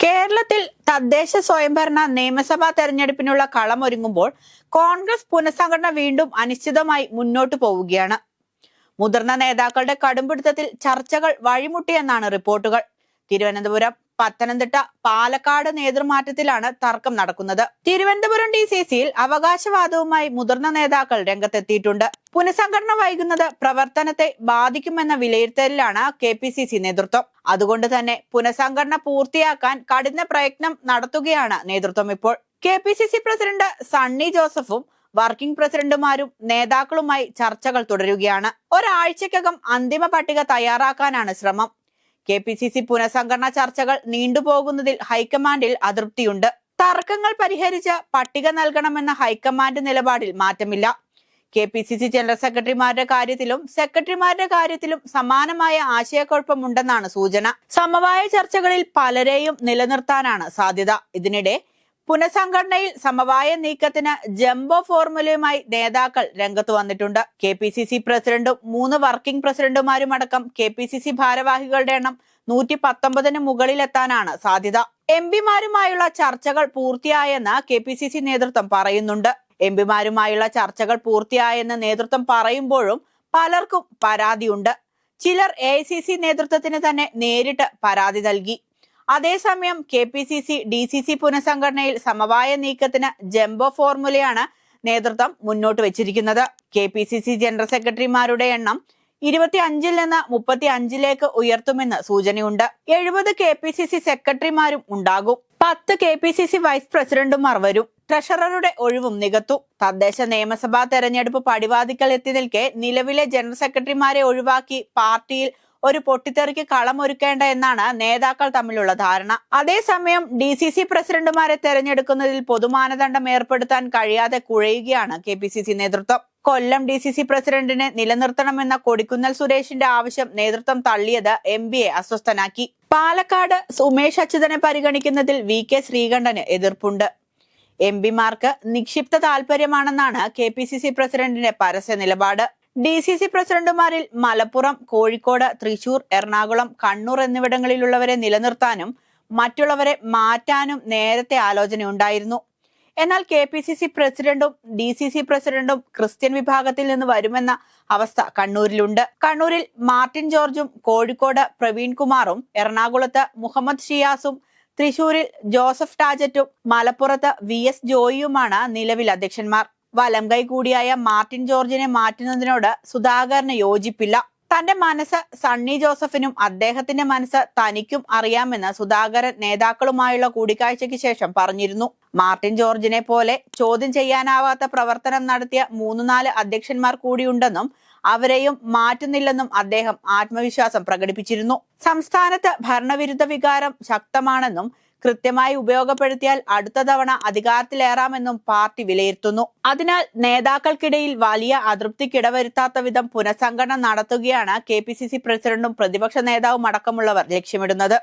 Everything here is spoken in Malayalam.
കേരളത്തിൽ തദ്ദേശ സ്വയംഭരണ നിയമസഭാ തെരഞ്ഞെടുപ്പിനുള്ള കളമൊരുങ്ങുമ്പോൾ കോൺഗ്രസ് പുനഃസംഘടന വീണ്ടും അനിശ്ചിതമായി മുന്നോട്ടു പോവുകയാണ്. മുതിർന്ന നേതാക്കളുടെ കടുംപിടുത്തത്തിൽ ചർച്ചകൾ വഴിമുട്ടിയെന്നാണ് റിപ്പോർട്ടുകൾ. തിരുവനന്തപുരം, പത്തനംതിട്ട, പാലക്കാട് നേതൃമാറ്റത്തിലാണ് തർക്കം നടക്കുന്നത്. തിരുവനന്തപുരം DCCയിൽ അവകാശവാദവുമായി മുതിർന്ന നേതാക്കൾ രംഗത്തെത്തിയിട്ടുണ്ട്. പുനഃസംഘടന വൈകുന്നത് പ്രവർത്തനത്തെ ബാധിക്കുമെന്ന വിലയിരുത്തലിലാണ് KPCC നേതൃത്വം. അതുകൊണ്ട് തന്നെ പുനഃസംഘടന പൂർത്തിയാക്കാൻ കഠിന പ്രയത്നം നടത്തുകയാണ് നേതൃത്വം. ഇപ്പോൾ KPCC പ്രസിഡന്റ് സണ്ണി ജോസഫും വർക്കിംഗ് പ്രസിഡന്റുമാരും നേതാക്കളുമായി ചർച്ചകൾ തുടരുകയാണ്. ഒരാഴ്ചക്കകം അന്തിമ പട്ടിക തയ്യാറാക്കാനാണ് ശ്രമം. KPCC പുനഃസംഘടന ചർച്ചകൾ നീണ്ടുപോകുന്നതിൽ ഹൈക്കമാൻഡിൽ അതൃപ്തിയുണ്ട്. തർക്കങ്ങൾ പരിഹരിച്ച് പട്ടിക നൽകണമെന്ന ഹൈക്കമാൻഡ് നിലപാടിൽ മാറ്റമില്ല. KPCC ജനറൽ സെക്രട്ടറിമാരുടെ കാര്യത്തിലും സെക്രട്ടറിമാരുടെ കാര്യത്തിലും സമാനമായ ആശയക്കുഴപ്പമുണ്ടെന്നാണ് സൂചന. സമവായ ചർച്ചകളിൽ പലരെയും നിലനിർത്താനാണ് സാധ്യത. ഇതിനിടെ പുനഃസംഘടനയിൽ സമവായ നീക്കത്തിന് ജംബോ ഫോർമുലയുമായി നേതാക്കൾ രംഗത്ത് വന്നിട്ടുണ്ട്. KPCC പ്രസിഡന്റും 3 വർക്കിംഗ് പ്രസിഡന്റുമാരും അടക്കം KPCC ഭാരവാഹികളുടെ എണ്ണം 119 മുകളിലെത്താനാണ് സാധ്യത. MPമാരുമായുള്ള ചർച്ചകൾ പൂർത്തിയായെന്ന് KPCC നേതൃത്വം പറയുന്നുണ്ട്. MPമാരുമായുള്ള ചർച്ചകൾ പൂർത്തിയായെന്ന് നേതൃത്വം പറയുമ്പോഴും പലർക്കും പരാതിയുണ്ട്. ചിലർ AICC നേതൃത്വത്തിന് തന്നെ നേരിട്ട് പരാതി നൽകി. അതേസമയം KPCC DCC പുനഃസംഘടനയിൽ സമവായ നീക്കത്തിന് ജംബോ ഫോർമുലയാണ് നേതൃത്വം മുന്നോട്ട് വെച്ചിരിക്കുന്നത്. KPCC ജനറൽ സെക്രട്ടറിമാരുടെ എണ്ണം 25 നിന്ന് 35 ഉയർത്തുമെന്ന് സൂചനയുണ്ട്. 70 KPCC സെക്രട്ടറിമാരും ഉണ്ടാകും. 10 KPCC വൈസ് പ്രസിഡന്റുമാർ വരും. ട്രഷററുടെ ഒഴിവും നികത്തും. തദ്ദേശ നിയമസഭാ തെരഞ്ഞെടുപ്പ് പടിവാതിക്കൽ എത്തി നിൽക്കെ നിലവിലെ ജനറൽ സെക്രട്ടറിമാരെ ഒഴിവാക്കി പാർട്ടിയിൽ ഒരു പൊട്ടിത്തെറിക്ക് കളമൊരുക്കേണ്ട എന്നാണ് നേതാക്കൾ തമ്മിലുള്ള ധാരണ. അതേസമയം DCC പ്രസിഡന്റുമാരെ തെരഞ്ഞെടുക്കുന്നതിൽ പൊതുമാനദണ്ഡം ഏർപ്പെടുത്താൻ കഴിയാതെ കുഴയുകയാണ് KPCC നേതൃത്വം. കൊല്ലം DCC പ്രസിഡന്റിനെ നിലനിർത്തണമെന്ന കൊടിക്കുന്നിൽ സുരേഷിന്റെ ആവശ്യം നേതൃത്വം തള്ളിയത് MPയെ അസ്വസ്ഥനാക്കി. പാലക്കാട് സുമേഷ് അച്യുതനെ പരിഗണിക്കുന്നതിൽ VK ശ്രീകണ്ഠന് എതിർപ്പുണ്ട്. MPമാർക്ക് നിക്ഷിപ്ത താല്പര്യമാണെന്നാണ് KPCC പ്രസിഡന്റിന്റെ പരസ്യ നിലപാട്. DCC പ്രസിഡന്റുമാരിൽ മലപ്പുറം, കോഴിക്കോട്, തൃശൂർ, എറണാകുളം, കണ്ണൂർ എന്നിവിടങ്ങളിലുള്ളവരെ നിലനിർത്താനും മറ്റുള്ളവരെ മാറ്റാനും നേരത്തെ ആലോചനയുണ്ടായിരുന്നു. എന്നാൽ KPCC പ്രസിഡന്റും DCC പ്രസിഡന്റും ക്രിസ്ത്യൻ വിഭാഗത്തിൽ നിന്ന് വരുമെന്ന അവസ്ഥ കണ്ണൂരിലുണ്ട്. കണ്ണൂരിൽ മാർട്ടിൻ ജോർജും കോഴിക്കോട് പ്രവീൺ കുമാറും എറണാകുളത്ത് മുഹമ്മദ് ഷിയാസും തൃശൂരിൽ ജോസഫ് ടാജറ്റും മലപ്പുറത്ത് VS ജോയിയുമാണ് നിലവിൽ അധ്യക്ഷന്മാർ. വലംകൈ കൂടിയായ മാർട്ടിൻ ജോർജിനെ മാറ്റുന്നതിനോട് സുധാകരന് യോജിപ്പില്ല. തന്റെ മനസ്സ് സണ്ണി ജോസഫിനും അദ്ദേഹത്തിന്റെ മനസ്സ് തനിക്കും അറിയാമെന്ന് സുധാകരൻ നേതാക്കളുമായുള്ള കൂടിക്കാഴ്ചയ്ക്ക് ശേഷം പറഞ്ഞിരുന്നു. മാർട്ടിൻ ജോർജിനെ പോലെ ചോദ്യം ചെയ്യാനാവാത്ത പ്രവർത്തനം നടത്തിയ 3-4 അധ്യക്ഷന്മാർ കൂടിയുണ്ടെന്നും അവരെയും മാറ്റുന്നില്ലെന്നും അദ്ദേഹം ആത്മവിശ്വാസം പ്രകടിപ്പിച്ചിരുന്നു. സംസ്ഥാനത്ത് ഭരണവിരുദ്ധ വികാരം ശക്തമാണെന്നും കൃത്യമായി ഉപയോഗപ്പെടുത്തിയാൽ അടുത്ത തവണ അധികാരത്തിലേറാമെന്നും പാർട്ടി വിലയിരുത്തുന്നു. അതിനാൽ നേതാക്കൾക്കിടയിൽ വലിയ അതൃപ്തിക്കിടവരുത്താത്ത വിധം പുനഃസംഘടന നടത്തുകയാണ് KPCC പ്രസിഡന്റും പ്രതിപക്ഷ നേതാവും അടക്കമുള്ളവർ ലക്ഷ്യമിടുന്നത്.